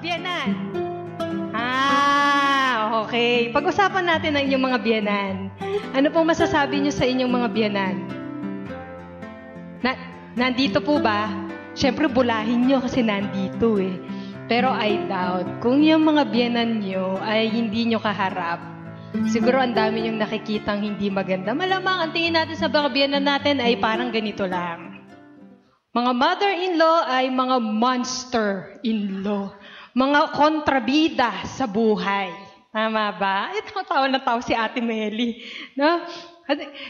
biyenan. Okay. Pag-usapan natin ang inyong mga biyenan. Ano pong masasabi niyo sa inyong mga biyenan? Nandito po ba? Siyempre, bulahin niyo kasi nandito eh. Pero I doubt, kung yung mga biyenan niyo ay hindi niyo kaharap, siguro ang dami niyong nakikitang hindi maganda. Malamang ang tingin natin sa mga biyenan natin ay parang ganito lang. Mga mother-in-law ay mga monster-in-law. Mga kontrabida sa buhay. Tama ba? Ito, tawa na tawa si Ate Meli. No?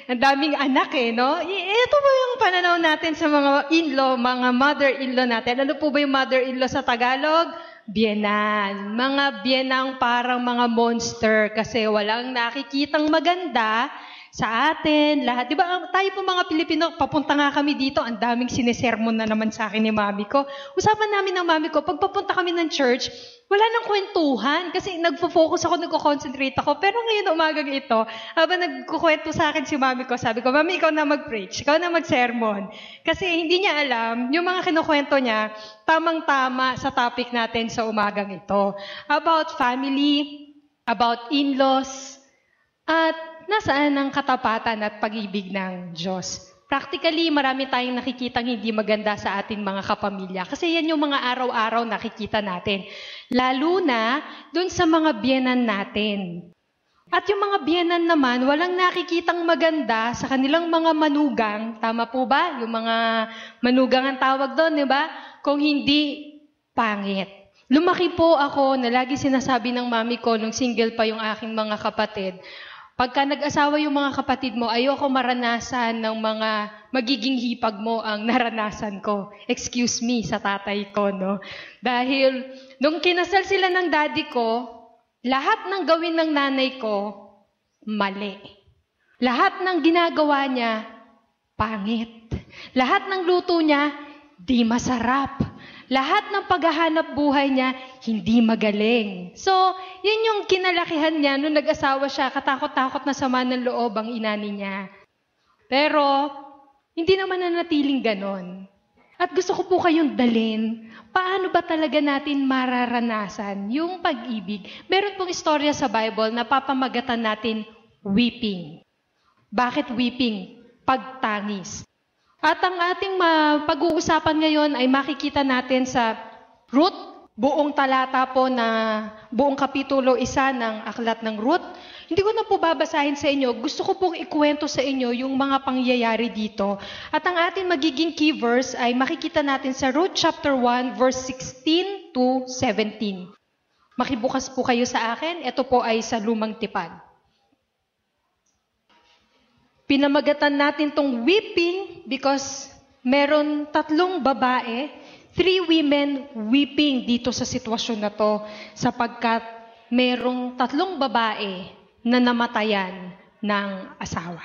Ang daming anak eh, no? Ito po yung pananaw natin sa mga in-law, mga mother-in-law natin. Ano po ba yung mother-in-law sa Tagalog? Biyenan. Mga biyenang parang mga monster kasi walang nakikitang maganda sa atin, lahat. Diba, tayo po mga Pilipino, papunta nga kami dito, ang daming sinesermon na naman sa akin ni mami ko. Usapan namin ng mami ko, pag papunta kami ng church, wala nang kwentuhan kasi nagfo-focus ako, nagko-concentrate ako. Pero ngayon umagang ito, habang nagkukwento sa akin si mami ko, sabi ko, mami, ikaw na mag-preach, ikaw na mag-sermon. Kasi hindi niya alam, yung mga kinukwento niya, tamang-tama sa topic natin sa umagang ito. About family, about in-laws, at nasaan ang katapatan at pag-ibig ng Diyos. Practically, marami tayong nakikitang hindi maganda sa ating mga kapamilya. Kasi yan yung mga araw-araw nakikita natin. Lalo na dun sa mga biyenan natin. At yung mga biyenan naman, walang nakikitang maganda sa kanilang mga manugang. Tama po ba? Yung mga manugang ang tawag doon, di ba? Kung hindi, pangit. Lumaki po ako na lagi sinasabi ng mami ko nung single pa yung aking mga kapatid, pagka nag-asawa yung mga kapatid mo, ayoko maranasan ng mga magiging hipag mo ang naranasan ko. Excuse me sa tatay ko, no? Dahil nung kinasal sila ng daddy ko, lahat ng gawin ng nanay ko, mali. Lahat ng ginagawa niya, pangit. Lahat ng luto niya, di masarap. Lahat ng paghahanap buhay niya, hindi magaling. So, yun yung kinalakihan niya nung nag-asawa siya, katakot-takot na sama ng loob ang inani niya. Pero, hindi naman nanatiling ganon. At gusto ko po kayong dalin, paano ba talaga natin mararanasan yung pag-ibig? Meron pong istorya sa Bible na papamagatan natin weeping. Bakit weeping? Pagtangis. At ang ating pag-uusapan ngayon ay makikita natin sa Ruth, buong talata po na buong kapitulo 1 ng aklat ng Ruth. Hindi ko na po babasahin sa inyo. Gusto ko pong ikuwento sa inyo yung mga pangyayari dito. At ang ating magiging key verse ay makikita natin sa Ruth chapter 1 verse 16 to 17. Makibukas po kayo sa akin. Ito po ay sa Lumang Tipan. Pinamagatan natin tong weeping because meron 3 babae, 3 women weeping dito sa sitwasyon na to sapagkat merong 3 babae na namatayan ng asawa.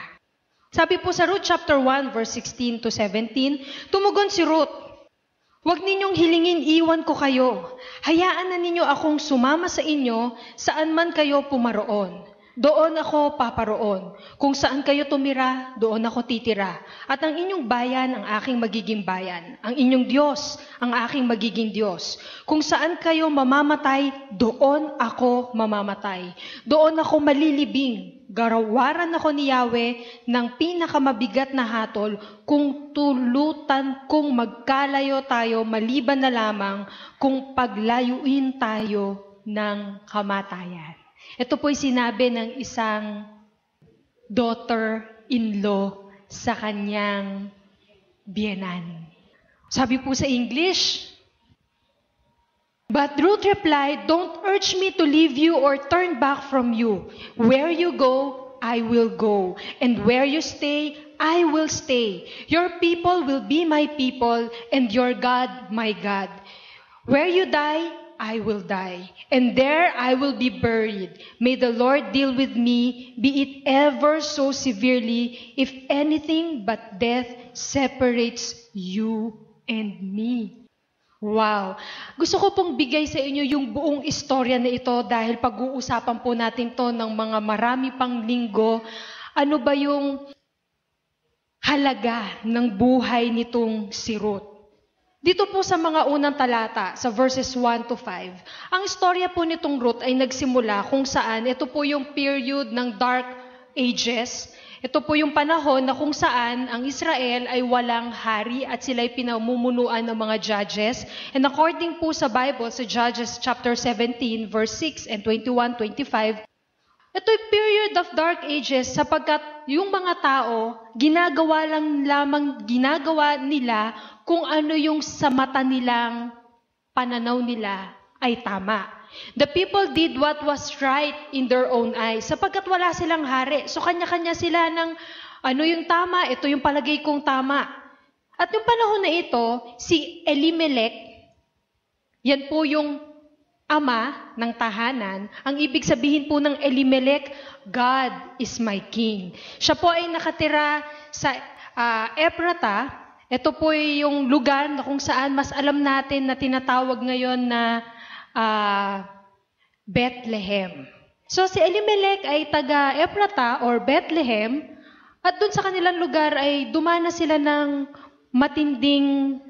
Sabi po sa Ruth chapter 1 verse 16 to 17, tumugon si Ruth, "Huwag ninyong hilingin iwan ko kayo. Hayaan na ninyo akong sumama sa inyo saan man kayo pumaroon. Doon ako paparoon. Kung saan kayo tumira, doon ako titira. At ang inyong bayan, ang aking magiging bayan. Ang inyong Diyos, ang aking magiging Diyos. Kung saan kayo mamamatay, doon ako mamamatay. Doon ako malilibing. Garawaran ako ni Yahweh ng pinakamabigat na hatol kung tulutan kung magkalayo tayo maliban na lamang kung paglayuin tayo ng kamatayan." Ito po'y sinabi ng isang daughter-in-law sa kanyang biyenan. Sabi po sa English, "But Ruth replied, 'Don't urge me to leave you or turn back from you. Where you go, I will go. And where you stay, I will stay. Your people will be my people, and your God, my God. Where you die, I will die, and there I will be buried. May the Lord deal with me, be it ever so severely, if anything but death separates you and me." Wow! Gusto ko pong bigay sa inyo yung buong istorya na ito dahil pag-uusapan po natin to ng mga marami pang linggo. Ano ba yung halaga ng buhay nitong si Ruth? Dito po sa mga unang talata, sa verses 1 to 5, ang istorya po nitong Ruth ay nagsimula kung saan ito po yung period ng Dark Ages. Ito po yung panahon na kung saan ang Israel ay walang hari at sila ay pinamumunuan ng mga judges. And according po sa Bible, sa Judges chapter 17, verse 6 and 21-25, ito'y period of dark ages sapagkat yung mga tao, ginagawa nila kung ano yung sa mata nilang pananaw nila ay tama. The people did what was right in their own eyes sapagkat wala silang hari. So kanya-kanya sila ng ano yung tama, ito yung palagay kong tama. At yung panahon na ito, si Elimelech, yan po yung ama ng tahanan. Ang ibig sabihin po ng Elimelech, God is my king. Siya po ay nakatira sa Ephrata. Ito po yung lugar na kung saan mas alam natin na tinatawag ngayon na Bethlehem. So si Elimelech ay taga Ephrata or Bethlehem at dun sa kanilang lugar ay dumanas sila ng matinding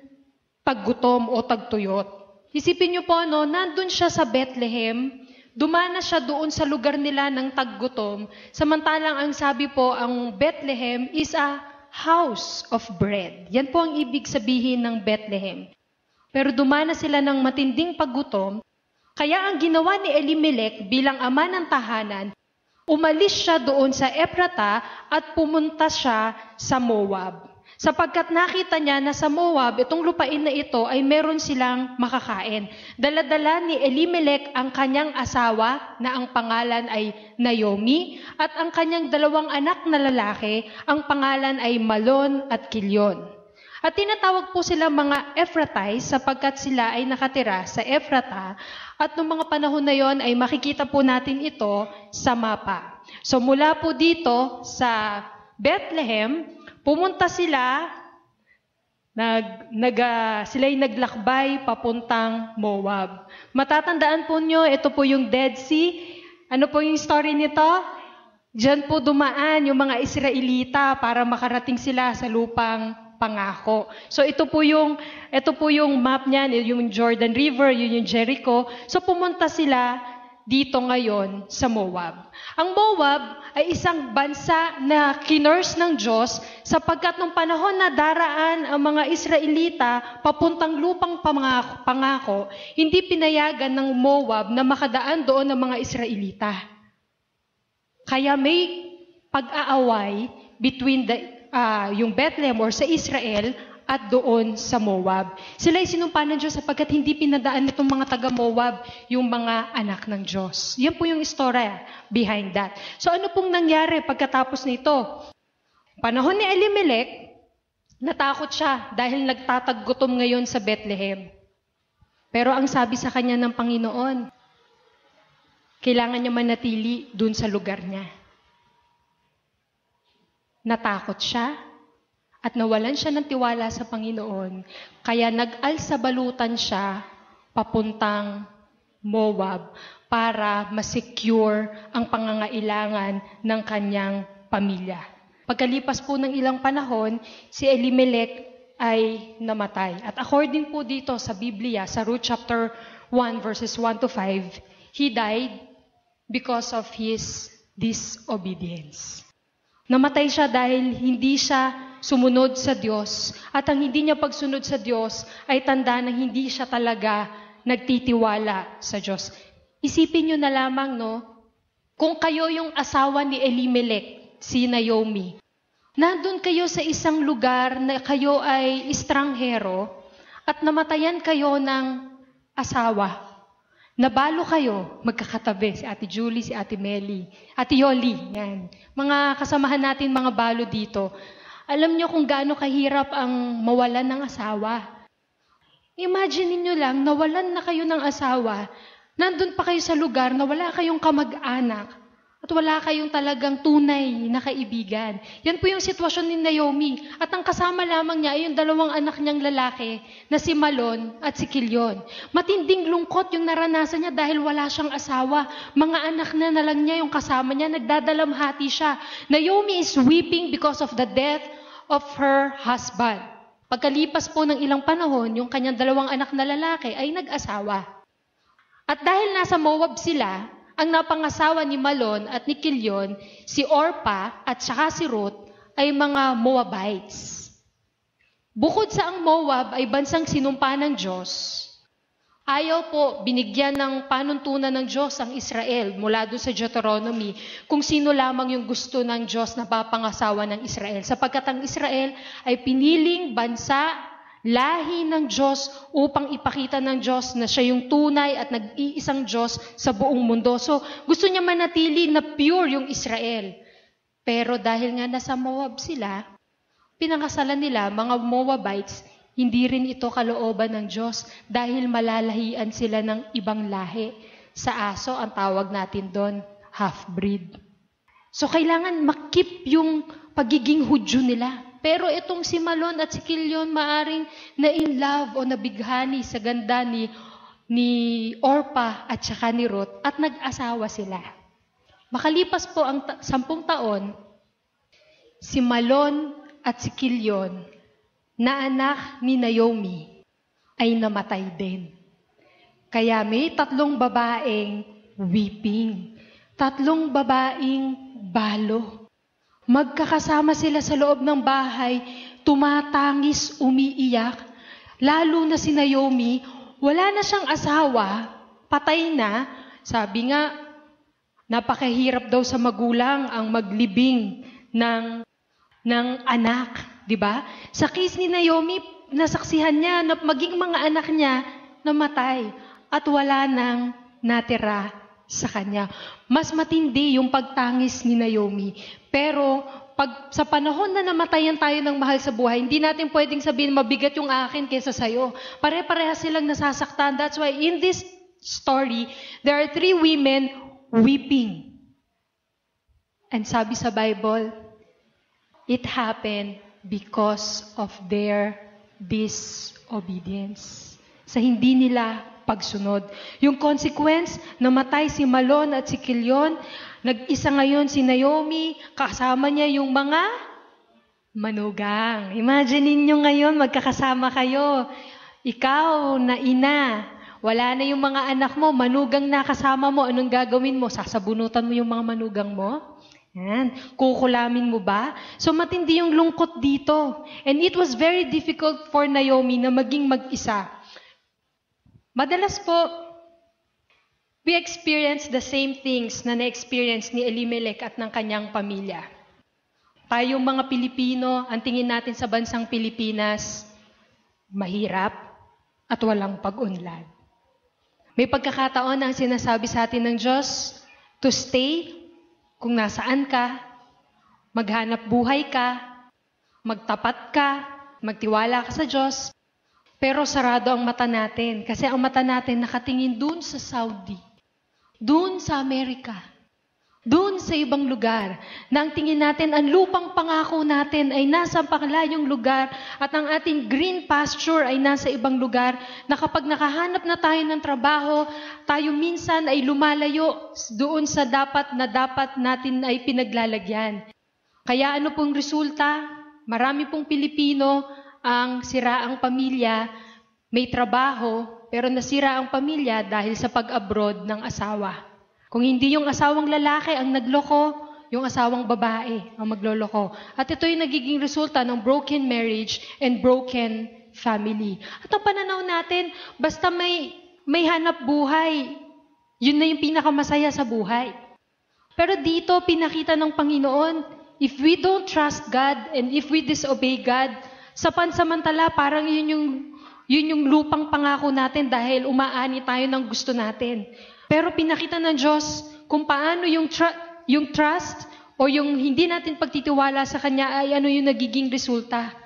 paggutom o tagtuyot. Isipin niyo po, nandun siya sa Bethlehem, dumanas siya doon sa lugar nila ng taggutom, samantalang ang sabi po, ang Bethlehem is a house of bread. Yan po ang ibig sabihin ng Bethlehem. Pero dumanas sila ng matinding paggutom, kaya ang ginawa ni Elimelech bilang ama ng tahanan, umalis siya doon sa Ephrata at pumunta siya sa Moab. Sapagkat nakita niya na sa Moab, itong lupain na ito ay meron silang makakain. Dala-dala ni Elimelech ang kanyang asawa na ang pangalan ay Naomi at ang kanyang dalawang anak na lalaki, ang pangalan ay Malon at Kilyon. At tinatawag po sila mga Ephrathites sapagkat sila ay nakatira sa Ephrata at noong mga panahon na yon ay makikita po natin ito sa mapa. So mula po dito sa Bethlehem, pumunta sila, sila'y naglakbay papuntang Moab. Matatandaan po nyo, ito po yung Dead Sea. Ano po yung story nito? Diyan po dumaan yung mga Israelita para makarating sila sa lupang pangako. So ito po yung map niyan, yung Jordan River, yun yung Jericho. So pumunta sila dito ngayon sa Moab. Ang Moab ay isang bansa na kinurse ng Diyos sapagkat nung panahon na daraan ang mga Israelita papuntang lupang pangako, hindi pinayagan ng Moab na makadaan doon ng mga Israelita. Kaya may pag-aaway between yung Bethlehem or sa Israel at doon sa Moab. Sila ay sinumpa ng Diyos sapagkat hindi pinadaan nitong mga taga-Moab yung mga anak ng Diyos. Yan po yung istorya behind that. So ano pong nangyari pagkatapos nito? Panahon ni Elimelech, natakot siya dahil nagtataggutom ngayon sa Bethlehem. Pero ang sabi sa kanya ng Panginoon, kailangan niya manatili doon sa lugar niya. Natakot siya, at nawalan siya ng tiwala sa Panginoon, kaya nag-alsabalutan siya papuntang Moab para ma-secure ang pangangailangan ng kanyang pamilya. Pagkalipas po ng ilang panahon, si Elimelech ay namatay. At according po dito sa Biblia, sa Ruth chapter 1 verses 1 to 5, he died because of his disobedience. Namatay siya dahil hindi siya sumunod sa Diyos. At ang hindi niya pagsunod sa Diyos ay tanda na hindi siya talaga nagtitiwala sa Diyos. Isipin niyo na lamang, kung kayo yung asawa ni Elimelech, si Naomi, nandun kayo sa isang lugar na kayo ay estranghero at namatayan kayo ng asawa. Nabalo kayo, magkakatabi, si Ate Julie, si Ate Melly, Ate Yoli, yan. Mga kasamahan natin, mga balo dito. Alam niyo kung gaano kahirap ang mawalan ng asawa. Imagine niyo lang, nawalan na kayo ng asawa, nandun pa kayo sa lugar na wala kayong kamag-anak at wala kayong talagang tunay na kaibigan. Yan po yung sitwasyon ni Naomi. At ang kasama lamang niya ay yung dalawang anak niyang lalaki na si Malon at si Kilyon. Matinding lungkot yung naranasan niya dahil wala siyang asawa. Mga anak na lang niya yung kasama niya, nagdadalamhati siya. Naomi is weeping because of the death of her husband. Pagkalipas po ng ilang panahon, yung kanyang 2 anak na lalaki ay nag-asawa. At dahil nasa Moab sila, ang napangasawa ni Malon at ni Kilion, si Orpa at saka si Ruth, ay mga Moabites. Bukod sa ang Moab ay bansang sinumpa ng Diyos, ayaw po binigyan ng panuntunan ng Diyos ang Israel mula doon sa Deuteronomy kung sino lamang yung gusto ng Diyos na papangasawa ng Israel. Sapagkat ang Israel ay piniling bansa, lahi ng Diyos upang ipakita ng Diyos na siya yung tunay at nag-iisang Diyos sa buong mundo. So gusto niya manatili na pure yung Israel. Pero dahil nga nasa Moab sila, pinangasalan nila mga Moabites. Hindi rin ito kalooban ng Diyos dahil malalahian sila ng ibang lahi. Sa aso, ang tawag natin doon, half-breed. So, kailangan makip yung pagiging Hudyo nila. Pero itong si Malon at si Kilion, maaring na-in love o nabighani sa ganda ni Orpa at saka ni Ruth at nag-asawa sila. Makalipas po ang 10 taon, si Malon at si Kilion, na anak ni Naomi, ay namatay din. Kaya may 3 babaeng weeping, 3 babaeng balo. Magkakasama sila sa loob ng bahay, tumatangis, umiiyak. Lalo na si Naomi, wala na siyang asawa, patay na. Sabi nga, napakahirap daw sa magulang ang maglibing ng anak. Diba? Sa case ni Naomi, nasaksihan niya na maging mga anak niya namatay at wala nang natira sa kanya. Mas matindi yung pagtangis ni Naomi. Pero pag sa panahon na namatayan tayo ng mahal sa buhay, hindi natin pwedeng sabihin mabigat yung akin kaysa sa'yo. Pare-pareha silang nasasaktan. That's why in this story, there are 3 women weeping. And sabi sa Bible, it happened because of their disobedience. Sa hindi nila pagsunod. Yung consequence, namatay si Malon at si Kilion, nag-isa ngayon si Naomi, kasama niya yung mga manugang. Imagine niyo ngayon, magkakasama kayo. Ikaw na ina, wala na yung mga anak mo, manugang na kasama mo, anong gagawin mo? Sasabunutan mo yung mga manugang mo? Yan. Kukulamin mo ba? So matindi yung lungkot dito. And it was very difficult for Naomi na maging mag-isa. Madalas po, we experience the same things na na-experience ni Elimelech at ng kanyang pamilya. Tayong mga Pilipino, ang tingin natin sa bansang Pilipinas, mahirap at walang pag-unlad. May pagkakataon na ang sinasabi sa atin ng Diyos to stay kung nasaan ka, maghanap buhay ka, magtapat ka, magtiwala ka sa Diyos, pero sarado ang mata natin. Kasi ang mata natin nakatingin dun sa Saudi, dun sa Amerika, dun sa ibang lugar, na ang tingin natin, ang lupang pangako natin ay nasa panglayong lugar at ang ating green pasture ay nasa ibang lugar, na kapag nakahanap na tayo ng trabaho, tayo minsan ay lumalayo doon sa dapat natin ay pinaglalagyan. Kaya ano pong resulta? Marami pong Pilipino ang sira ang pamilya, may trabaho, pero nasira ang pamilya dahil sa pag-abroad ng asawa. Kung hindi yung asawang lalaki ang nagloko, yung asawang babae ang magloloko. At ito yung nagiging resulta ng broken marriage and broken family. At ang pananaw natin, basta may hanap buhay, yun na yung pinakamasaya sa buhay. Pero dito, pinakita ng Panginoon, if we don't trust God and if we disobey God, sa pansamantala, parang yun yung lupang pangako natin dahil umaani tayo ng gusto natin. Pero pinakita ng Diyos kung paano yung trust o yung hindi natin pagtitiwala sa Kanya ay ano yung nagiging resulta.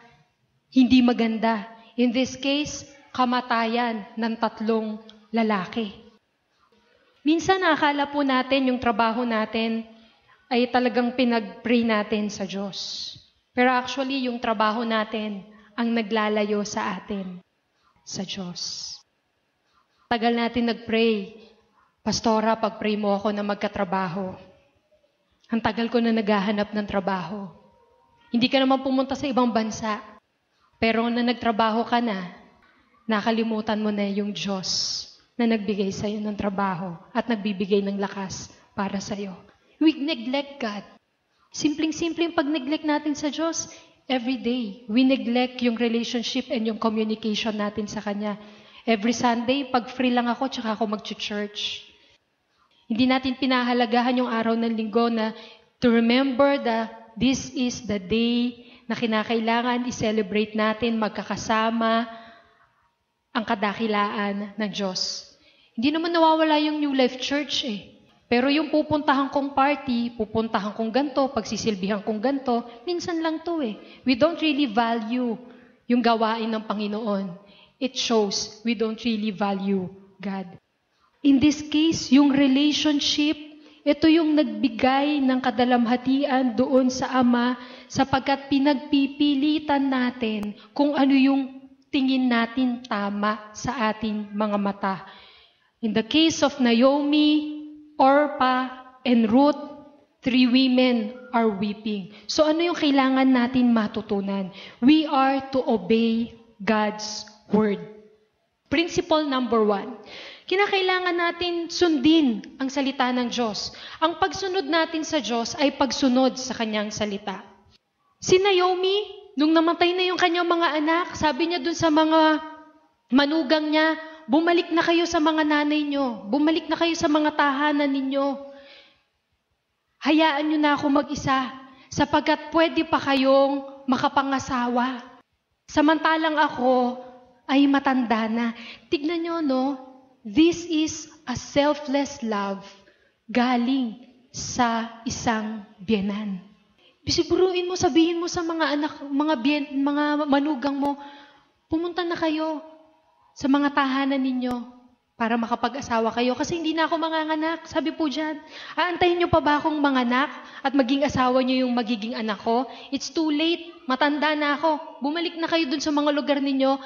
Hindi maganda. In this case, kamatayan ng 3 lalaki. Minsan nakakala po natin yung trabaho natin ay talagang pinag-pray natin sa Diyos. Pero actually, yung trabaho natin ang naglalayo sa atin sa Diyos. Tagal natin nag-pray. Pastora, pag-pray mo ako na magkatrabaho. Ang tagal ko na naghahanap ng trabaho. Hindi ka naman pumunta sa ibang bansa. Pero na nagtrabaho ka na, nakalimutan mo na yung Diyos na nagbigay sa'yo ng trabaho at nagbibigay ng lakas para sa'yo. We neglect God. Simpleng-simpleng pag-neglect natin sa Diyos, every day, we neglect yung relationship and yung communication natin sa Kanya. Every Sunday, pag free lang ako, tsaka ako mag-church. Hindi natin pinahalagahan yung araw ng linggo na to remember that this is the day na kinakailangan i-celebrate natin magkakasama ang kadakilaan ng Diyos. Hindi naman nawawala yung New Life Church Pero yung pupuntahan kong party, pupuntahan kong ganto, pagsisilbihan kong ganto, minsan lang to We don't really value yung gawain ng Panginoon. It shows we don't really value God. In this case, yung relationship, ito yung nagbigay ng kadalamhatian doon sa Ama sapagkat pinagpipilitan natin kung ano yung tingin natin tama sa ating mga mata. In the case of Naomi, Orpah, and Ruth, 3 women are weeping. So ano yung kailangan natin matutunan? We are to obey God's word. Principle number 1. Kinakailangan natin sundin ang salita ng Diyos. Ang pagsunod natin sa Diyos ay pagsunod sa Kanyang salita. Si Naomi, nung namatay na yung kanyang mga anak, sabi niya dun sa mga manugang niya, bumalik na kayo sa mga nanay niyo. Bumalik na kayo sa mga tahanan ninyo. Hayaan niyo na ako mag-isa, sapagkat pwede pa kayong makapangasawa. Samantalang ako ay matanda na. Tignan niyo, no? This is a selfless love galing sa isang biyenan. Siguruin mo, sabihin mo sa mga anak, mga manugang mo, pumunta na kayo sa mga tahanan ninyo para makapag-asawa kayo. Kasi hindi na ako manganganak. Sabi po dyan, aantayin nyo pa ba akong manganak at maging asawa nyo yung magiging anak ko? It's too late. Matanda na ako. Bumalik na kayo dun sa mga lugar ninyo.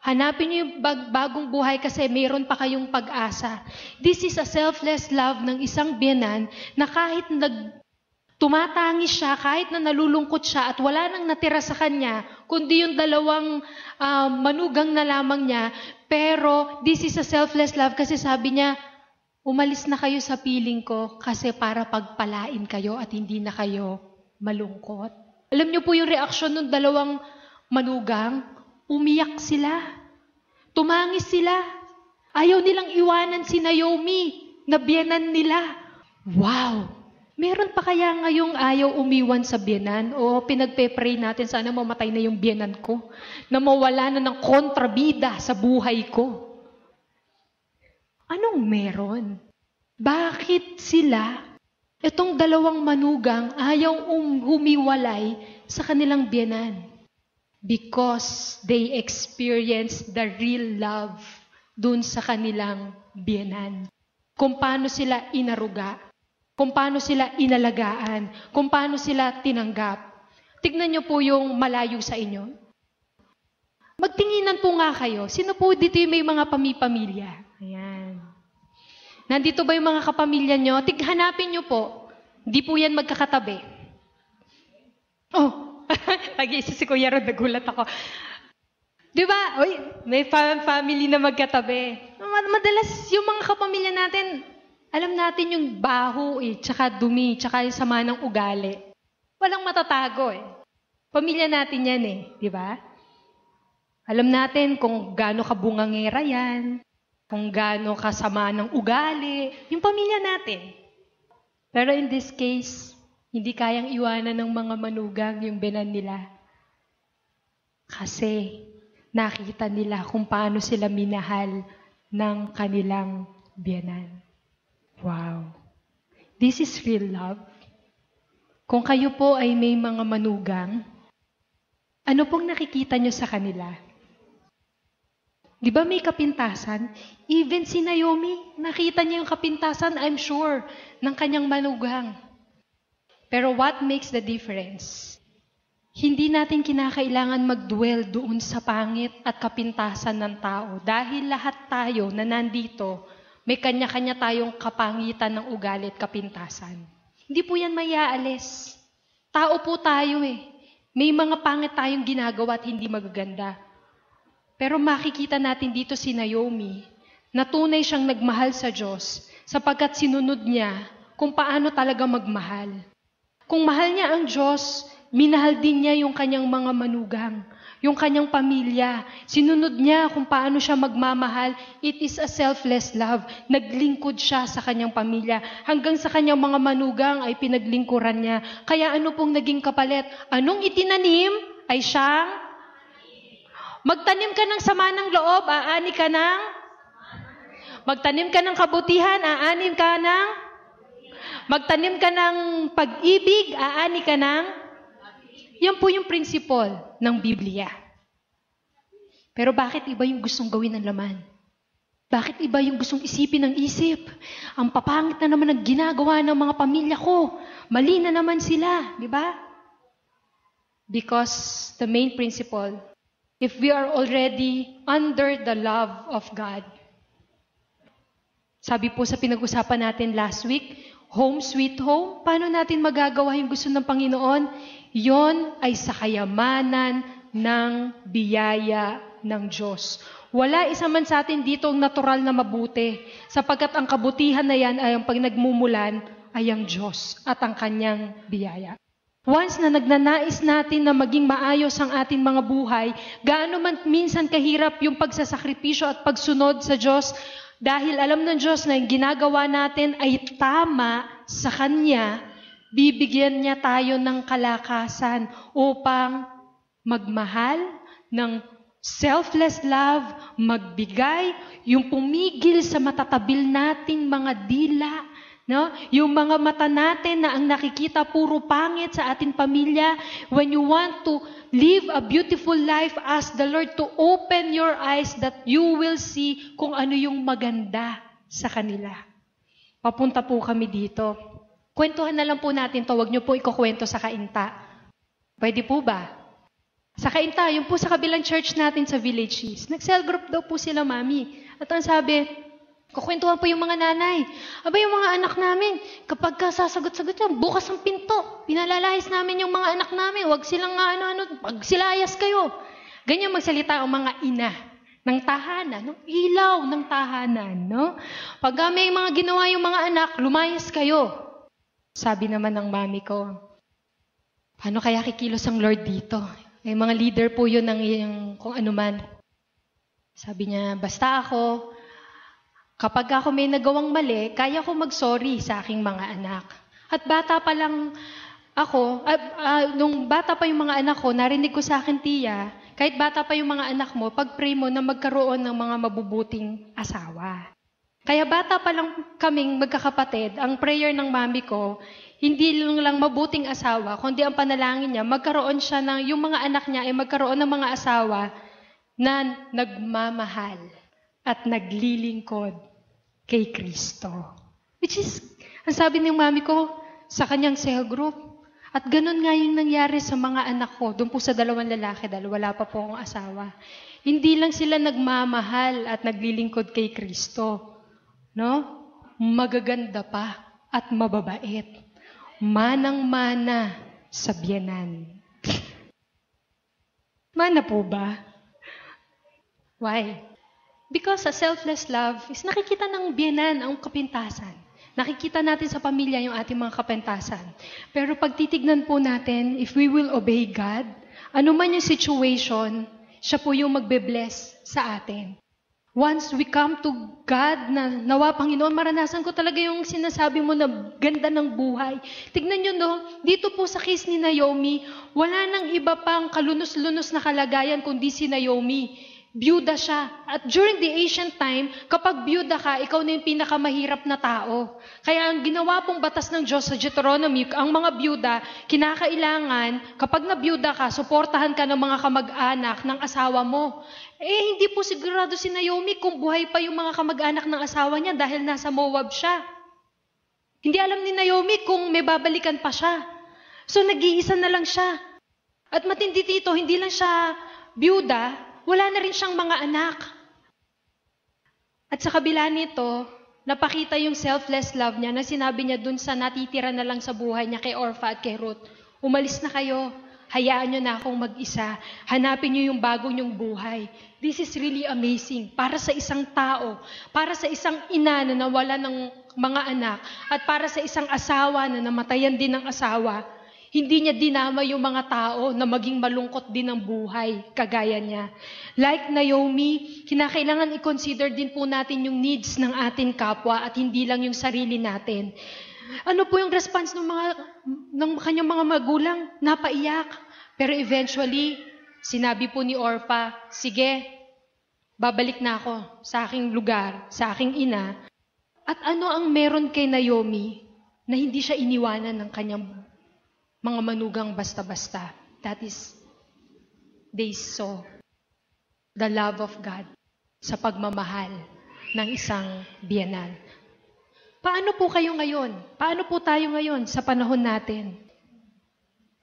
Hanapin niyo yung bagong buhay kasi mayroon pa kayong pag-asa. This is a selfless love ng isang biyenan na kahit tumatangis siya, kahit na nalulungkot siya at wala nang natira sa kanya, kundi yung dalawang manugang na lamang niya. Pero this is a selfless love kasi sabi niya, umalis na kayo sa piling ko kasi para pagpalain kayo at hindi na kayo malungkot. Alam niyo po yung reaksyon ng dalawang manugang? Umiyak sila. Tumangis sila. Ayaw nilang iwanan si Naomi na biyenan nila. Wow! Meron pa kaya ngayong ayaw umiwan sa biyenan? O pinagpe-pray natin, sana mamatay na yung biyenan ko. Na mawala na ng kontrabida sa buhay ko. Anong meron? Bakit sila, itong dalawang manugang, ayaw humiwalay sa kanilang biyenan? Because they experience the real love dun sa kanilang biyenan. Kung paano sila inaruga, kung paano sila inalagaan, kung paano sila tinanggap. Tignan niyo po yung malayo sa inyo. Magtinginan po nga kayo. Sino po dito yung may mga pamilya? Ayan. Nandito ba yung mga kapamilya nyo? Hanapin niyo po. Hindi po yan magkakatabi. Oh, nag-iisa si Kuya Rod, nagulat ako. Di ba? Uy, may family na magkatabi. Madalas yung mga kapamilya natin, alam natin yung baho tsaka dumi, tsaka yung sama ng ugali. Walang matatago Pamilya natin yan di ba? Alam natin kung gaano kabungangera yan, kung gaano kasama ng ugali, yung pamilya natin. Pero in this case, hindi kayang iwanan ng mga manugang yung biyenan nila. Kasi nakita nila kung paano sila minahal ng kanilang biyenan. Wow. This is real love. Kung kayo po ay may mga manugang, ano pong nakikita nyo sa kanila? Di ba may kapintasan? Even si Naomi, nakita niya yung kapintasan, I'm sure, ng kanyang manugang. Pero what makes the difference? Hindi natin kinakailangan mag-dwell doon sa pangit at kapintasan ng tao. Dahil lahat tayo na nandito, may kanya-kanya tayong kapangitan ng ugali at kapintasan. Hindi po yan mayaalis. Tao po tayo May mga pangit tayong ginagawa at hindi magaganda. Pero makikita natin dito si Naomi, na tunay siyang nagmahal sa Diyos sapagkat sinunod niya kung paano talaga magmahal. Kung mahal niya ang Diyos, minahal din niya yung kanyang mga manugang, yung kanyang pamilya. Sinunod niya kung paano siya magmamahal. It is a selfless love. Naglingkod siya sa kanyang pamilya. Hanggang sa kanyang mga manugang ay pinaglingkuran niya. Kaya ano pong naging kapalit? Anong itinanim ay siyang magtanim ka ng sama ng loob, aani ka ng magtanim ka ng kabutihan, aanin ka ng magtanim ka ng pag-ibig, aani ka ng yan po yung principle ng Biblia. Pero bakit iba yung gustong gawin ng laman? Bakit iba yung gustong isipin ng isip? Ang papangit na naman ang ginagawa ng mga pamilya ko. Mali na naman sila, di ba? Because the main principle, if we are already under the love of God, sabi po sa pinag-usapan natin last week, home sweet home, paano natin magagawa yung gusto ng Panginoon? Yon ay sa kayamanan ng biyaya ng Diyos. Wala isa man sa atin dito ang natural na mabuti, sapagkat ang kabutihan na yan ay ang pag nagmumulan ay ang Diyos at ang kanyang biyaya. Once na nagnanais natin na maging maayos ang ating mga buhay, gaano man minsan kahirap yung pagsasakripisyo at pagsunod sa Diyos, dahil alam ng Diyos na yung ginagawa natin ay tama sa Kanya, bibigyan niya tayo ng kalakasan upang magmahal ng selfless love, magbigay, yung pumigil sa matatabil nating mga dila, no? Yung mga mata natin na ang nakikita puro pangit sa ating pamilya. When you want to live a beautiful life, ask the Lord to open your eyes that you will see kung ano yung maganda sa kanila. Papunta po kami dito. Kwentuhan na lang po natin to, wag niyo po ikukwento sa kainta. Pwede po ba? Sa kainta, yung po sa kabilang church natin sa Village East, nag-cell group daw po sila, mami. At ang sabi, kukwentuhan po yung mga nanay. Aba, yung mga anak namin, kapag sasagot-sagot yan, bukas ang pinto. Pinalalahis namin yung mga anak namin. Wag silang pagsilayas kayo. Ganyan magsalita ang mga ina ng tahanan, ng ilaw ng tahanan, no? Pag may mga ginawa yung mga anak, lumayas kayo. Sabi naman ng mami ko, paano kaya kikilos ang Lord dito? May mga leader po yun ng kung ano man. Sabi niya, basta ako, kapag ako may nagawang mali, kaya ko mag-sorry sa aking mga anak. At bata pa lang ako, nung bata pa yung mga anak ko, narinig ko sa akin, Tia, kahit bata pa yung mga anak mo, pag-pray mo na magkaroon ng mga mabubuting asawa. Kaya bata pa lang kaming magkakapatid, ang prayer ng mami ko, hindi lang mabuting asawa, kundi ang panalangin niya, magkaroon siya ng, yung mga anak niya ay magkaroon ng mga asawa na nagmamahal at naglilingkod kay Kristo. Which is, ang sabi ng mami ko sa kanyang cell group, at ganun nga yung nangyari sa mga anak ko, doon po sa 2 lalaki, dahil wala pa po akong asawa. Hindi lang sila nagmamahal at naglilingkod kay Kristo. No? Magaganda pa at mababait. Manang-mana sa biyanan. Mana po ba? Why? Because a selfless love is nakikita ng biyanan ang kapintasan. Nakikita natin sa pamilya yung ating mga kapintasan. Pero pag titignan po natin, if we will obey God, ano man yung situation, siya po yung magbe-bless sa atin. Once we come to God na nawa, Panginoon, maranasan ko talaga yung sinasabi mo na ganda ng buhay. Tignan nyo, no? Dito po sa case ni Naomi, wala nang iba pang kalunos-lunos na kalagayan kundi si Naomi. Byuda siya. At during the ancient time, kapag byuda ka, ikaw na yung pinakamahirap na tao. Kaya ang ginawa pong batas ng Diyos sa Deuteronomy, ang mga byuda, kinakailangan, kapag nabyuda ka, suportahan ka ng mga kamag-anak ng asawa mo. Hindi po sigurado si Naomi kung buhay pa yung mga kamag-anak ng asawa niya dahil nasa Moab siya. Hindi alam ni Naomi kung may babalikan pa siya. So nag-iisa na lang siya. At matindi dito, hindi lang siya byuda, wala na rin siyang mga anak. At sa kabila nito, napakita yung selfless love niya na sinabi niya dun sa natitira na lang sa buhay niya kay Orpha at kay Ruth, umalis na kayo. Hayaan nyo na akong mag-isa. Hanapin nyo yung bago nyong buhay. This is really amazing. Para sa isang tao, para sa isang ina na nawala ng mga anak, at para sa isang asawa na namatayan din ng asawa, hindi niya dinama yung mga tao na maging malungkot din ang buhay, kagaya niya. Like Naomi, kinakailangan i-consider din po natin yung needs ng ating kapwa at hindi lang yung sarili natin. Ano po yung response ng kanyang mga magulang? Napaiyak. Pero eventually, sinabi po ni Orpah, sige, babalik na ako sa aking lugar, sa aking ina. At ano ang meron kay Naomi na hindi siya iniwanan ng kanyang mga manugang basta-basta? That is, they saw the love of God sa pagmamahal ng isang biyenan. Paano po kayo ngayon? Paano po tayo ngayon sa panahon natin?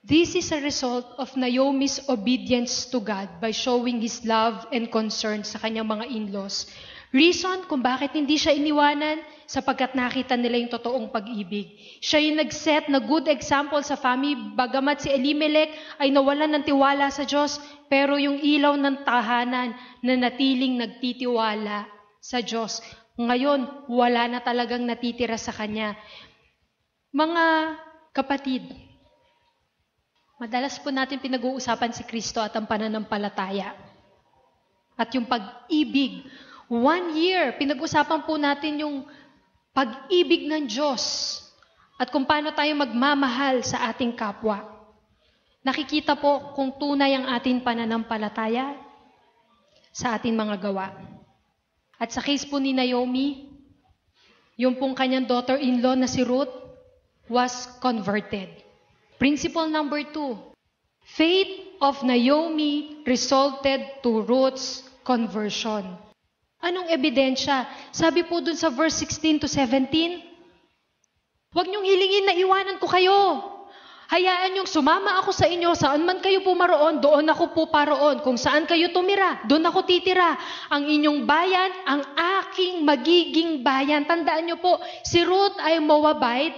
This is a result of Naomi's obedience to God by showing His love and concern sa kanyang mga in-laws. Reason kung bakit hindi siya iniwanan, sapagkat nakita nila yung totoong pag-ibig. Siya yung nag-set na good example sa family, bagamat si Elimelech ay nawalan ng tiwala sa Diyos, pero yung ilaw ng tahanan na natiling nagtitiwala sa Diyos. Ngayon, wala na talagang natitira sa kanya. Mga kapatid, madalas po natin pinag-uusapan si Kristo at ang pananampalataya. At yung pag-ibig. 1 year, pinag-usapan po natin yung pag-ibig ng Diyos at kung paano tayo magmamahal sa ating kapwa. Nakikita po kung tunay ang ating pananampalataya sa ating mga gawa. At sa case po ni Naomi, yung pong kanyang daughter-in-law na si Ruth was converted. Principle number 2, faith of Naomi resulted to Ruth's conversion. Anong ebidensya? Sabi po dun sa verse 16 to 17, huwag niyong hilingin na iwanan ko kayo. Hayaan niyong sumama ako sa inyo, saan man kayo pumaroon, doon ako po paroon. Kung saan kayo tumira, doon ako titira. Ang inyong bayan, ang aking magiging bayan. Tandaan niyo po, si Ruth ay Moabite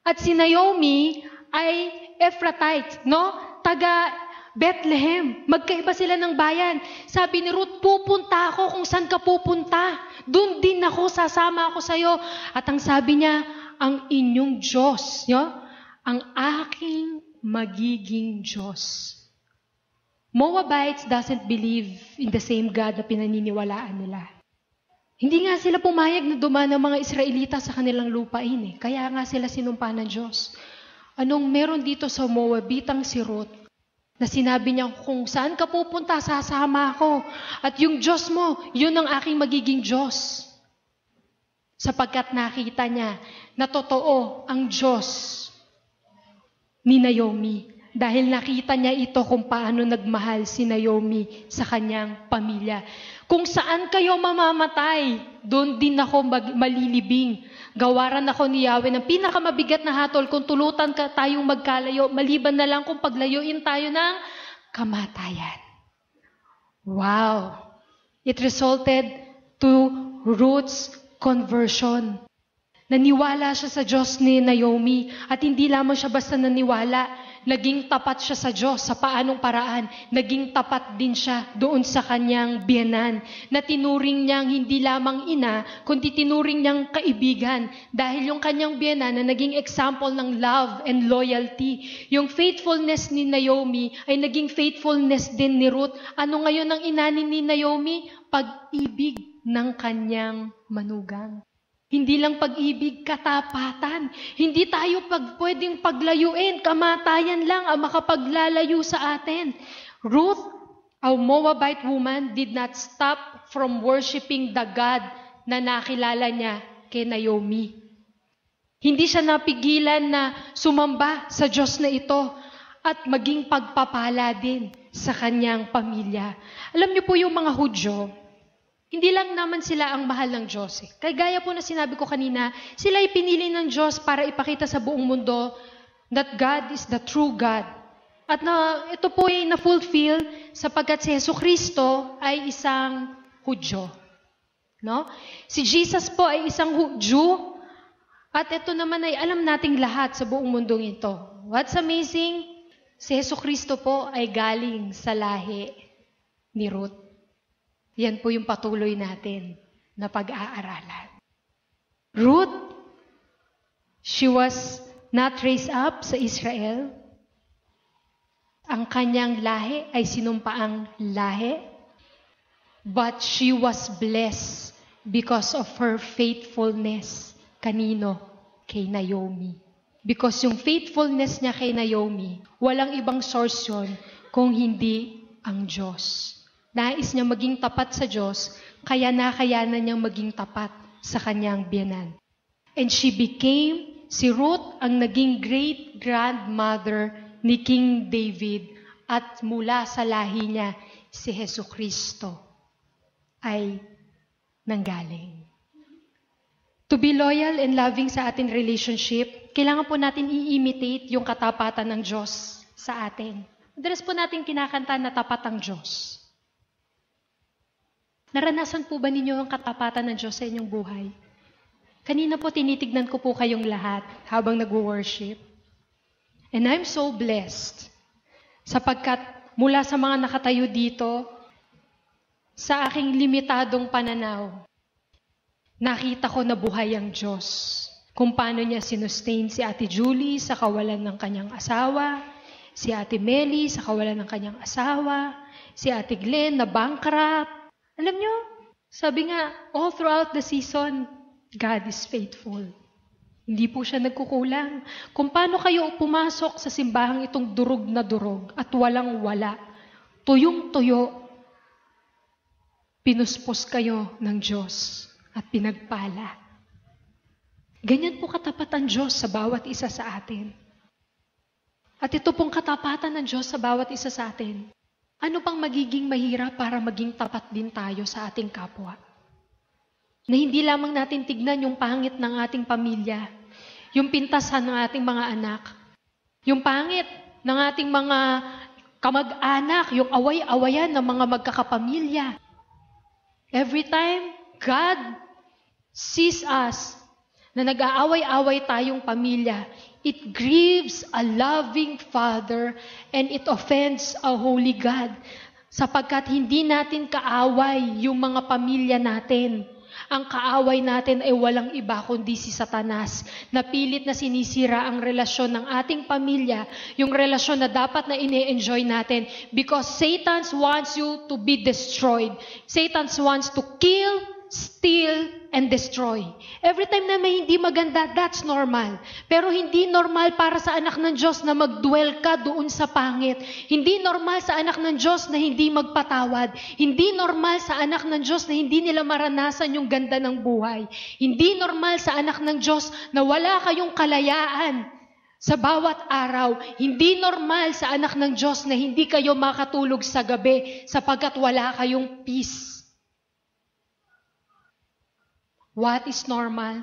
at si Naomi ay Ephrathite, no? Taga Bethlehem. Magkaiba sila ng bayan. Sabi ni Ruth, pupunta ako kung saan ka pupunta. Doon din ako, sasama ako sa iyo. At ang sabi niya, ang inyong Diyos, no? Ang aking magiging Diyos. Moabites doesn't believe in the same God na pinaniniwalaan nila. Hindi nga sila pumayag na dumaan ng mga Israelita sa kanilang lupain. Kaya nga sila sinumpa ng Diyos. Anong meron dito sa Moabitang si Ruth na sinabi niya, kung saan ka pupunta, sasama ako. At yung Diyos mo, yun ang aking magiging Diyos. Sapagkat nakita niya na totoo ang Diyos ni Naomi. Dahil nakita niya ito kung paano nagmahal si Naomi sa kanyang pamilya. Kung saan kayo mamamatay, doon din ako malilibing. Gawaran ako ni Yahweh ng pinakamabigat na hatol kung tulutan ka tayong magkalayo, maliban na lang kung paglayuin tayo ng kamatayan. Wow! It resulted to Ruth's conversion. Naniwala siya sa Diyos ni Naomi at hindi lamang siya basta naniwala, naging tapat siya sa Diyos sa paanong paraan. Naging tapat din siya doon sa kanyang biyenan na tinuring niyang hindi lamang ina, kundi tinuring niyang kaibigan dahil yung kanyang biyenan na naging example ng love and loyalty. Yung faithfulness ni Naomi ay naging faithfulness din ni Ruth. Ano ngayon ang inanin ni Naomi? Pag-ibig ng kanyang manugang. Hindi lang pag-ibig, katapatan. Hindi tayo pwedeng paglayuin. Kamatayan lang ang makapaglalayo sa atin. Ruth, a Moabite woman, did not stop from worshiping the God na nakilala niya kay Naomi. Hindi siya napigilan na sumamba sa Diyos na ito at maging pagpapala din sa kanyang pamilya. Alam niyo po yung mga Hudyo, hindi lang naman sila ang mahal ng Diyos. Kaya gaya po na sinabi ko kanina, sila ay pinili ng Diyos para ipakita sa buong mundo that God is the true God. At na ito po ay na-fulfill sapagkat si Jesucristo ay isang Hudyo. No? Si Jesus po ay isang Jew. At ito naman ay alam nating lahat sa buong mundong ito. What's amazing? Si Jesucristo po ay galing sa lahi ni Ruth. Yan po yung patuloy natin na pag-aaralan. Ruth, she was not raised up sa Israel. Ang kanyang lahi ay sinumpaang lahi. But she was blessed because of her faithfulness. Kanino? Kay Naomi. Because yung faithfulness niya kay Naomi, walang ibang source yun kung hindi ang Diyos. Nais niya maging tapat sa Diyos, kaya nakayanan niyang maging tapat sa kanyang biyenan. And si Ruth ang naging great-grandmother ni King David at mula sa lahi niya, si Jesucristo ay nanggaling. To be loyal and loving sa ating relationship, kailangan po natin i-imitate yung katapatan ng Diyos sa atin. Madalas po natin kinakanta na tapat ang Diyos. Naranasan po ba ninyo ang katapatan ng Diyos sa inyong buhay? Kanina po tinitignan ko po kayong lahat habang nag-worship. And I'm so blessed sapagkat mula sa mga nakatayo dito, sa aking limitadong pananaw, nakita ko na buhay ang Diyos. Kung paano niya sinustain si Ate Julie sa kawalan ng kanyang asawa, si Ate Melly sa kawalan ng kanyang asawa, si Ate Glenn na bankrupt. Alam niyo, sabi nga, all throughout the season, God is faithful. Hindi po siya nagkukulang. Kung paano kayo pumasok sa simbahang itong durog na durog at walang-wala, tuyong-tuyo, pinuspos kayo ng Diyos at pinagpala. Ganyan po katapat ang Diyos sa bawat isa sa atin. At ito pong katapatan ng Diyos sa bawat isa sa atin. Ano pang magiging mahirap para maging tapat din tayo sa ating kapwa? Na hindi lamang natin tignan yung pangit ng ating pamilya, yung pintasan ng ating mga anak, yung pangit ng ating mga kamag-anak, yung away-awayan ng mga magkakapamilya. Every time God sees us na nag-aaway-away tayong pamilya, it grieves a loving Father and it offends a holy God. Sapagkat hindi natin kaaway yung mga pamilya natin. Ang kaaway natin ay walang iba kundi si Satanas, na pilit na sinisira ang relasyon ng ating pamilya, yung relasyon na dapat na ine-enjoy natin, because Satan wants you to be destroyed. Satan wants to kill, steal, and destroy. Every time na may hindi maganda, that's normal. Pero hindi normal para sa anak ng Diyos na mag-dwell ka doon sa pangit. Hindi normal sa anak ng Diyos na hindi magpatawad. Hindi normal sa anak ng Diyos na hindi nila maranasan yung ganda ng buhay. Hindi normal sa anak ng Diyos na wala kayong kalayaan sa bawat araw. Hindi normal sa anak ng Diyos na hindi kayo makatulog sa gabi sapagkat wala kayong peace. What is normal?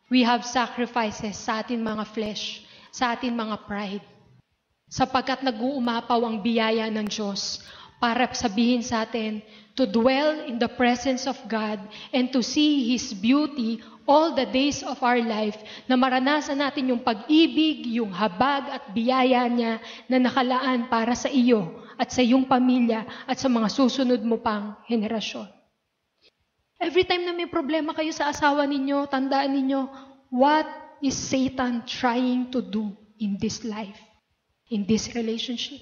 We have sacrifices sa ating mga flesh, sa ating mga pride. Sapagkat nag-uumapaw ang biyaya ng Diyos para sabihin sa atin to dwell in the presence of God and to see His beauty all the days of our life, na maranasan natin yung pag-ibig, yung habag at biyaya niya na nakalaan para sa iyo at sa iyong pamilya at sa mga susunod mo pang henerasyon. Every time na may problema kayo sa asawa ninyo, tandaan ninyo, what is Satan trying to do in this life, in this relationship?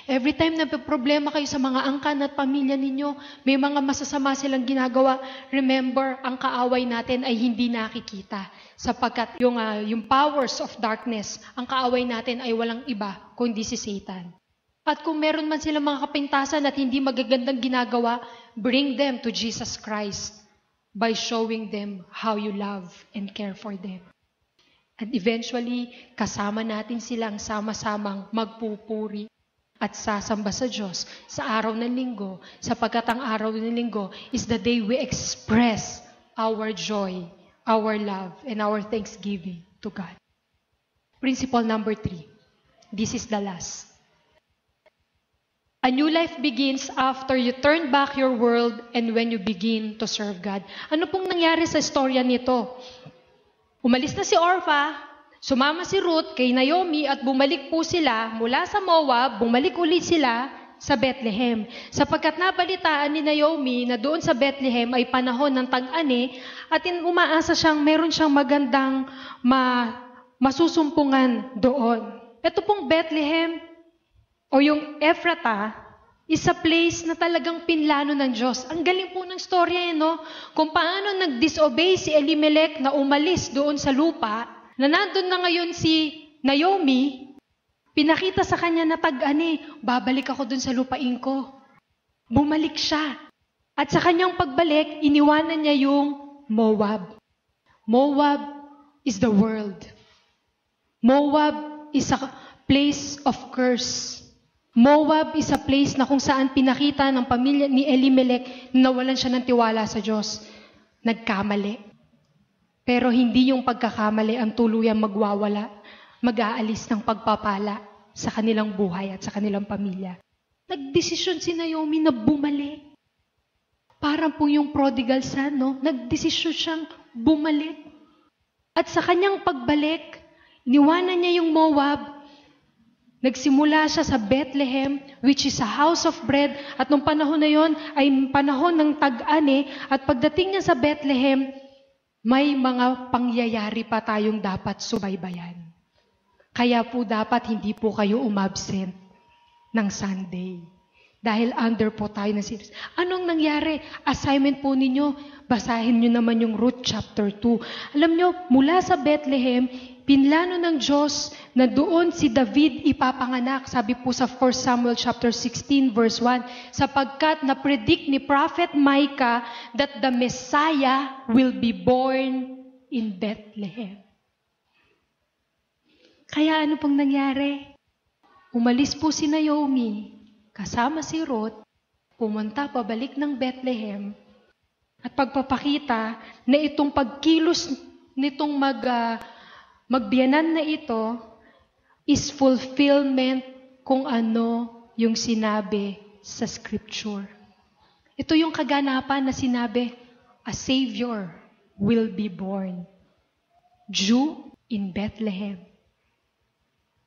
Every time na may problema kayo sa mga angkan at pamilya ninyo, may mga masasama silang ginagawa, remember, ang kaaway natin ay hindi nakikita. Sapagkat yung powers of darkness, ang kaaway natin ay walang iba kundi si Satan. At kung meron man silang mga kapintasan at hindi magagandang ginagawa, bring them to Jesus Christ by showing them how you love and care for them. And eventually, kasama natin silang sama-samang magpupuri at sasamba sa Diyos sa araw ng linggo, sapagkat ang araw ng linggo is the day we express our joy, our love, and our thanksgiving to God. Principle number 3. This is the last. A new life begins after you turn back your world and when you begin to serve God. Ano pong nangyari sa istorya nito? Umalis na si Orpha, Sumama si Ruth kay Naomi at bumalik po sila mula sa Moab, bumalik ulit sila sa Bethlehem. Sapagkat nabalitaan ni Naomi na doon sa Bethlehem ay panahon ng tag-ani at umaasa meron siyang magandang masusumpungan doon. Ito pong Bethlehem o yung Ephrata is a place na talagang pinlano ng Diyos. Ang galing po ng storya no? Kung paano nag-disobey si Elimelech na umalis doon sa lupa, na nandun na ngayon si Naomi, pinakita sa kanya na tag-ani, babalik ako doon sa lupain ko. Bumalik siya. At sa kanyang pagbalik, iniwanan niya yung Moab. Moab is the world. Moab is a place of curse. Moab is a place na kung saan pinakita ng pamilya ni Elimelech na nawalan siya ng tiwala sa Diyos. Nagkamali. Pero hindi yung pagkakamali ang tuluyang magwawala, mag-aalis ng pagpapala sa kanilang buhay at sa kanilang pamilya. Nagdesisyon si Naomi na bumalik. Parang po yung prodigal son, no? Nagdesisyon siyang bumalik. At sa kanyang pagbalik, iniwanan niya yung Moab. Nagsimula siya sa Bethlehem, which is a house of bread. At nung panahon na yon ay panahon ng tag-ani. At pagdating niya sa Bethlehem, may mga pangyayari pa tayong dapat subaybayan. Kaya po dapat hindi po kayo umabsent ng Sunday. Dahil under po tayo ng series. Anong nangyari? Assignment po ninyo, basahin nyo naman yung Ruth chapter 2. Alam nyo, mula sa Bethlehem, pinlano ng Diyos na doon si David ipapanganak. Sabi po sa 1 Samuel chapter 16 verse 1, sapagkat na-predict ni Prophet Micah that the Messiah will be born in Bethlehem. Kaya ano pong nangyari? Umalis po si Naomi, kasama si Ruth, pumunta pabalik ng Bethlehem, at pagpapakita na itong pagkilos nitong magbiyanan na ito is fulfillment kung ano yung sinabi sa Scripture. Ito yung kaganapan na sinabi, a Savior will be born. Jew in Bethlehem.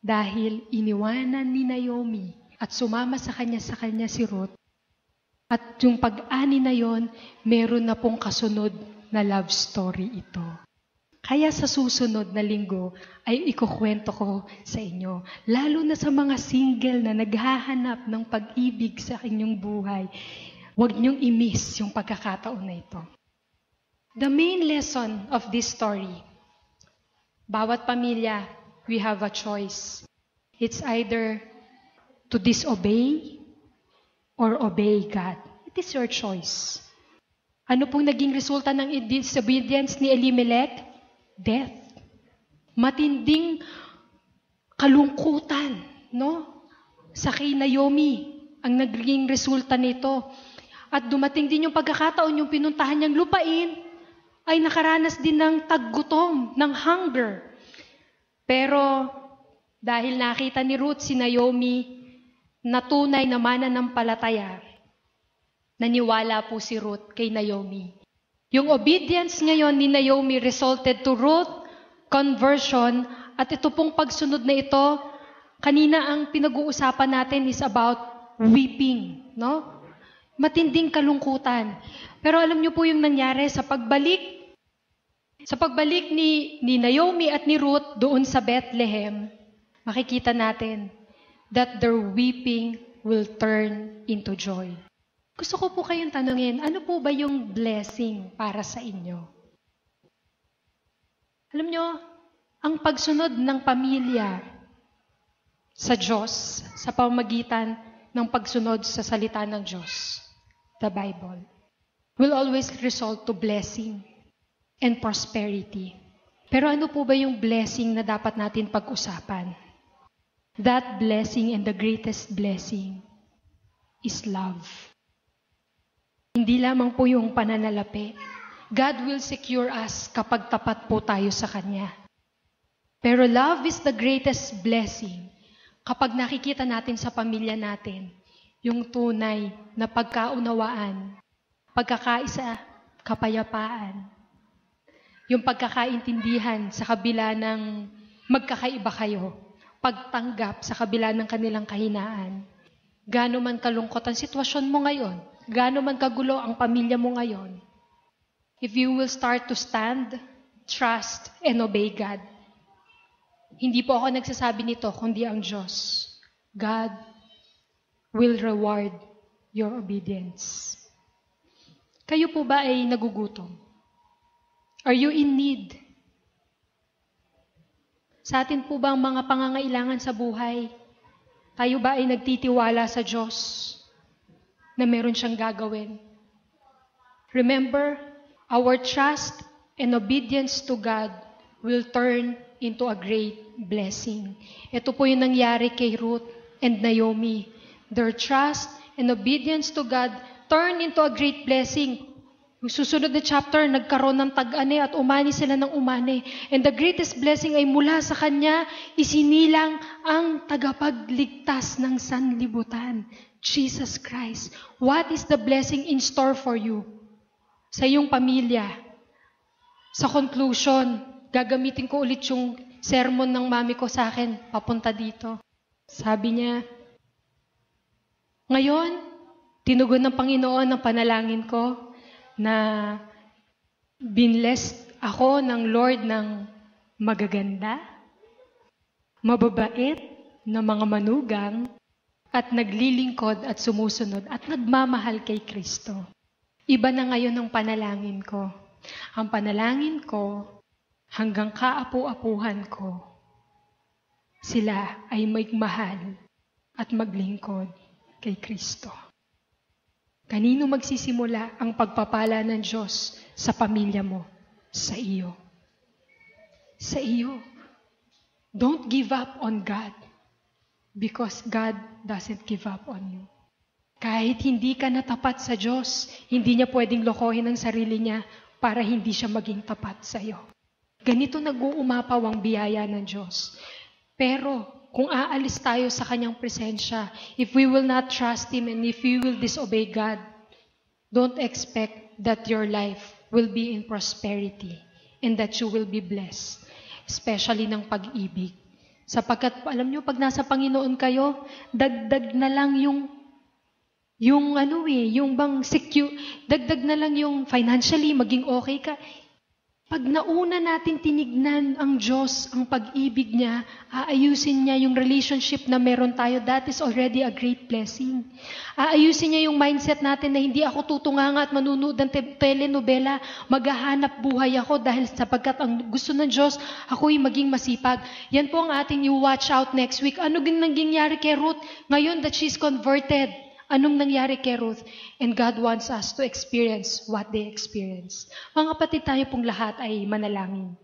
Dahil iniwanan ni Naomi at sumama sa kanya si Ruth. At yung pag-ani na yon, meron na pong kasunod na love story ito. Kaya sa susunod na linggo ay ikukwento ko sa inyo. Lalo na sa mga single na naghahanap ng pag-ibig sa inyong buhay. Huwag niyong i-miss yung pagkakataon na ito. The main lesson of this story, bawat pamilya, we have a choice. It's either to disobey or obey God. It is your choice. Ano pong naging resulta ng disobedience ni Elimelech? Death. Matinding kalungkutan, no? Sa kay Naomi ang naging resulta nito. At dumating din yung pagkakataon, yung pinuntahan niyang lupain, ay nakaranas din ng taggutom, ng hunger. Pero dahil nakita ni Ruth si Naomi na tunay na mananampalataya, naniwala po si Ruth kay Naomi. Yung obedience ngayon ni Naomi resulted to Ruth, conversion, at ito pong pagsunod na ito, kanina ang pinag-uusapan natin is about weeping, no? Matinding kalungkutan. Pero alam niyo po yung nangyari sa pagbalik ni Naomi at ni Ruth doon sa Bethlehem, makikita natin that their weeping will turn into joy. Gusto ko po kayong tanungin, ano po ba yung blessing para sa inyo? Alam nyo, ang pagsunod ng pamilya sa Diyos, sa pamamagitan ng pagsunod sa salita ng Diyos, the Bible, will always result to blessing and prosperity. Pero ano po ba yung blessing na dapat natin pag-usapan? That blessing and the greatest blessing is love. Hindi lamang po yung pananalapi. God will secure us kapag tapat po tayo sa Kanya. Pero love is the greatest blessing kapag nakikita natin sa pamilya natin yung tunay na pagkaunawaan, pagkakaisa, kapayapaan, yung pagkakaintindihan sa kabila ng Magkakaiba kayo. Pagtanggap sa kabila ng kanilang kahinaan. Gaano man kalungkot ang sitwasyon mo ngayon, gaano man kagulo ang pamilya mo ngayon, if you will start to stand, trust, and obey God. Hindi po ako nagsasabi nito, kundi ang Diyos. God will reward your obedience. Kayo po ba ay nagugutom? Are you in need? Sa atin po ba ang mga pangangailangan sa buhay? Tayo ba ay nagtitiwala sa Diyos na meron siyang gagawin? Remember, our trust and obedience to God will turn into a great blessing. Ito po yung nangyari kay Ruth and Naomi. Their trust and obedience to God turned into a great blessing. Yung susunod na chapter, nagkaroon ng tag-ane at umani sila ng umani. And the greatest blessing ay mula sa Kanya, isinilang ang tagapagligtas ng sanlibutan, Jesus Christ. What is the blessing in store for you? Sa iyong pamilya. Sa conclusion, gagamitin ko ulit yung sermon ng mami ko sa akin, papunta dito. Sabi niya, ngayon, tinugon ng Panginoon ang panalangin ko na binlessed ako ng Lord ng magaganda, mababait na mga manugang, at naglilingkod at sumusunod at nagmamahal kay Kristo. Iba na ngayon ang panalangin ko. Ang panalangin ko, hanggang kaapu-apuhan ko, sila ay magmahal at maglingkod kay Kristo. Kanino magsisimula ang pagpapala ng Diyos sa pamilya mo? Sa iyo. Sa iyo. Don't give up on God because God doesn't give up on you. Kahit hindi ka natapat sa Diyos, hindi niya pwedeng lokohin ang sarili niya para hindi siya maging tapat sa iyo. Ganito nag-uumapaw ang biyaya ng Diyos. Pero kung aalis tayo sa Kanyang presensya, if we will not trust Him and if we will disobey God, don't expect that your life will be in prosperity and that you will be blessed, especially ng pag-ibig. Sapagkat, alam nyo, pag nasa Panginoon kayo, dagdag na lang yung bang secure, dagdag na lang yung financially, maging okay ka. Pag nauna natin tinignan ang Diyos, ang pag-ibig niya, aayusin niya yung relationship na meron tayo. That is already a great blessing. Aayusin niya yung mindset natin na hindi ako tutunganga at manunood ng telenovela. Maghahanap buhay ako dahil sapagkat ang gusto ng Diyos, ako'y maging masipag. Yan po ang ating watch out next week. Ano nangyari kay Ruth? Ngayon that she's converted. Anong nangyari kay Ruth? And God wants us to experience what they experience. Mga kapatid, tayo pong lahat ay manalangin.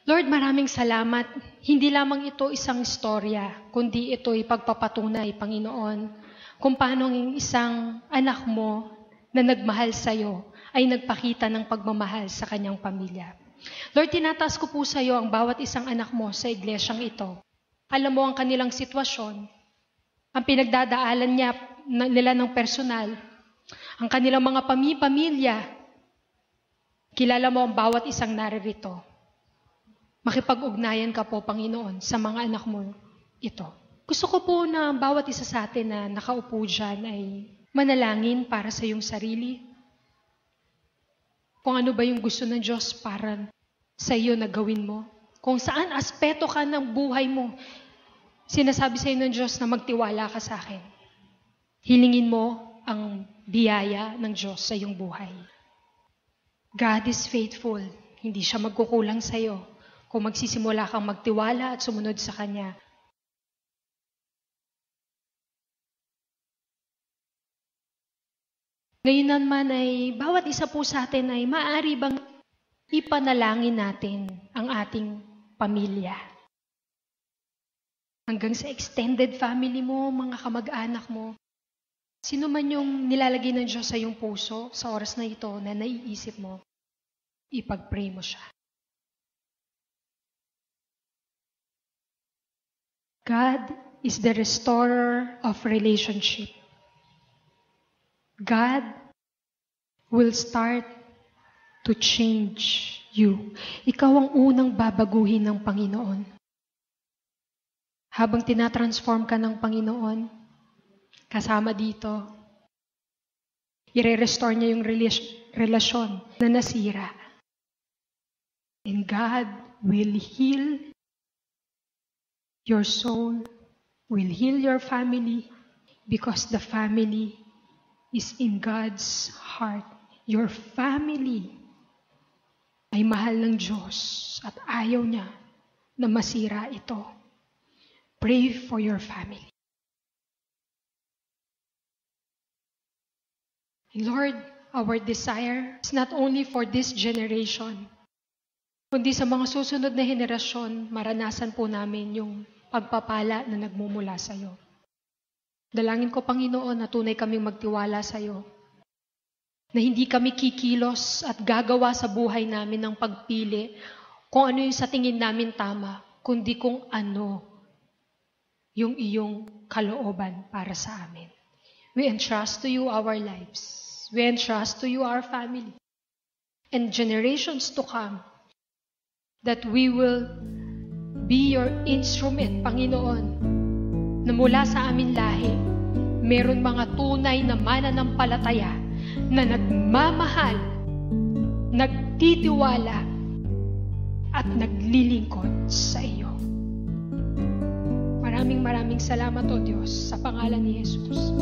Lord, maraming salamat. Hindi lamang ito isang istorya, kundi ito'y pagpapatunay, Panginoon, kung paano ang isang anak mo na nagmahal sa'yo ay nagpakita ng pagmamahal sa kanyang pamilya. Lord, tinataas ko po sa'yo ang bawat isang anak mo sa iglesyang ito. Alam mo ang kanilang sitwasyon, ang pinagdadaalan nila ng personal, ang kanilang mga pamilya. Kilala mo ang bawat isang naririto. Makipag-ugnayan ka po, Panginoon, sa mga anak mo ito. Gusto ko po na bawat isa sa atin na nakaupo dyan ay manalangin para sa iyong sarili. Kung ano ba yung gusto ng Diyos para sa iyo na gawin mo. Kung saan aspeto ka ng buhay mo, sinasabi sa iyo ng Diyos na magtiwala ka sa akin. Hilingin mo ang biyaya ng Diyos sa iyong buhay. God is faithful. Hindi siya magkukulang sa iyo kung magsisimula kang magtiwala at sumunod sa Kanya. Ngayon naman ay bawat isa po sa atin ay maaari bang ipanalangin natin ang ating pamilya. Hanggang sa extended family mo, mga kamag-anak mo. Sino man yung nilalagay ng Diyos sa iyong puso sa oras na ito na naiisip mo, ipag-pray mo siya. God is the restorer of relationship. God will start to change you. Ikaw ang unang babaguhin ng Panginoon. Habang tinatransform ka ng Panginoon, kasama dito, i-restore niya yung relasyon na nasira. And God will heal your soul, will heal your family, because the family is in God's heart. Your family ay mahal ng Diyos at ayaw niya na masira ito. Pray for your family. Lord, our desire is not only for this generation, kundi sa mga susunod na henerasyon, maranasan po namin yung pagpapala na nagmumula sa iyo. Dalangin ko, Panginoon, na tunay kaming magtiwala sa iyo, na hindi kami kikilos at gagawa sa buhay namin ng pagpili kung ano yung sa tingin namin tama, kundi kung ano yung iyong kalooban para sa amin. We entrust to you our lives. We entrust to you our family. And generations to come, that we will be your instrument, Panginoon, na mula sa amin lahi, meron mga tunay na mananampalataya na nagmamahal, nagtitiwala, at naglilingkod sa iyo. Maraming salamat, O Diyos, sa pangalan ni Jesus.